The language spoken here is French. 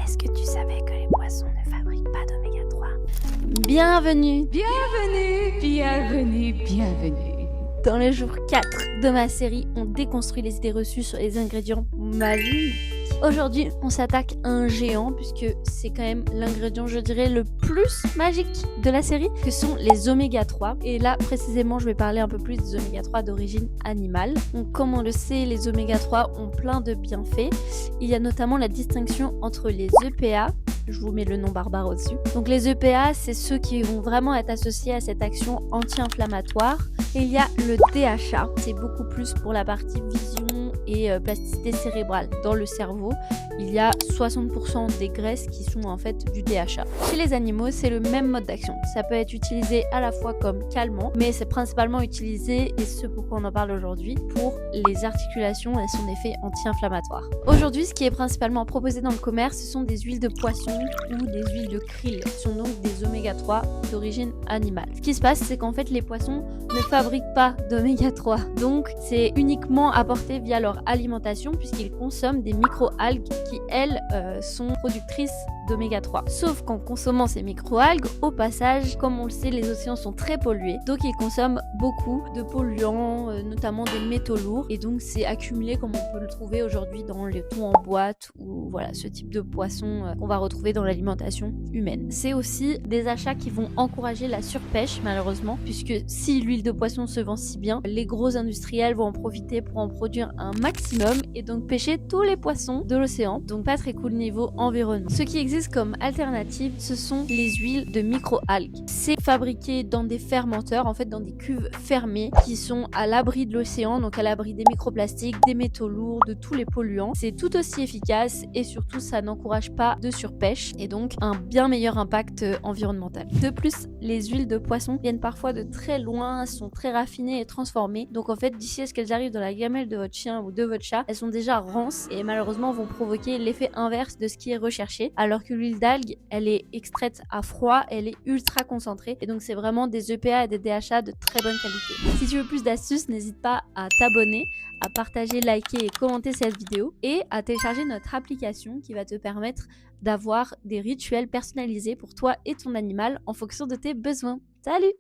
Est-ce que tu savais que les poissons ne fabriquent pas d'oméga 3? Bienvenue Dans le jour 4 de ma série, on déconstruit les idées reçues sur les ingrédients magiques. Aujourd'hui, on s'attaque à un géant puisque c'est quand même l'ingrédient, je dirais, le plus magique de la série, que sont les oméga 3. Et là, précisément, je vais parler un peu plus des oméga 3 d'origine animale. Donc, comme on le sait, les oméga 3 ont plein de bienfaits. Il y a notamment la distinction entre les EPA. Je vous mets le nom barbare au-dessus. Donc les EPA, c'est ceux qui vont vraiment être associés à cette action anti-inflammatoire. Et il y a le DHA, c'est beaucoup plus pour la partie vision et plasticité cérébrale. Dans le cerveau, il y a 60% des graisses qui sont en fait du DHA. Chez les animaux, c'est le même mode d'action. Ça peut être utilisé à la fois comme calmant, mais c'est principalement utilisé, et ce pourquoi on en parle aujourd'hui, pour les articulations et son effet anti-inflammatoire. Aujourd'hui, ce qui est principalement proposé dans le commerce, ce sont des huiles de poisson ou des huiles de krill, qui sont donc des oméga 3 d'origine animale. Ce qui se passe, c'est qu'en fait, les poissons ne fabriquent pas d'oméga 3. Donc, c'est uniquement apporté via leur alimentation, puisqu'ils consomment des micro-algues qui, elles, sont productrices d'oméga 3. Sauf qu'en consommant ces micro-algues, au passage, comme on le sait, les océans sont très pollués, donc ils consomment beaucoup de polluants, notamment des métaux lourds, et donc c'est accumulé comme on peut le trouver aujourd'hui dans les thons en boîte ou voilà ce type de poisson qu'on va retrouver dans l'alimentation humaine. C'est aussi des achats qui vont encourager la surpêche, malheureusement, puisque si l'huile de poisson se vend si bien, les gros industriels vont en profiter pour en produire un maximum et donc pêcher tous les poissons de l'océan. Donc pas très cool niveau environnement. Ce qui existe comme alternative, ce sont les huiles de micro-algues. C'est fabriqué dans des fermenteurs, en fait dans des cuves fermées qui sont à l'abri de l'océan, donc à l'abri des microplastiques, des métaux lourds, de tous les polluants. C'est tout aussi efficace et surtout ça n'encourage pas de surpêche et donc un bien meilleur impact environnemental. De plus, les huiles de poisson viennent parfois de très loin, sont très raffinées et transformées. Donc en fait, d'ici à ce qu'elles arrivent dans la gamelle de votre chien ou de votre chat, elles sont déjà rances et malheureusement vont provoquer l'effet inverse de ce qui est recherché, alors que l'huile d'algue, elle est extraite à froid, elle est ultra concentrée et donc c'est vraiment des EPA et des DHA de très bonne qualité. Si tu veux plus d'astuces, n'hésite pas à t'abonner, à partager, liker et commenter cette vidéo et à télécharger notre application qui va te permettre d'avoir des rituels personnalisés pour toi et ton animal en fonction de tes besoins. Salut!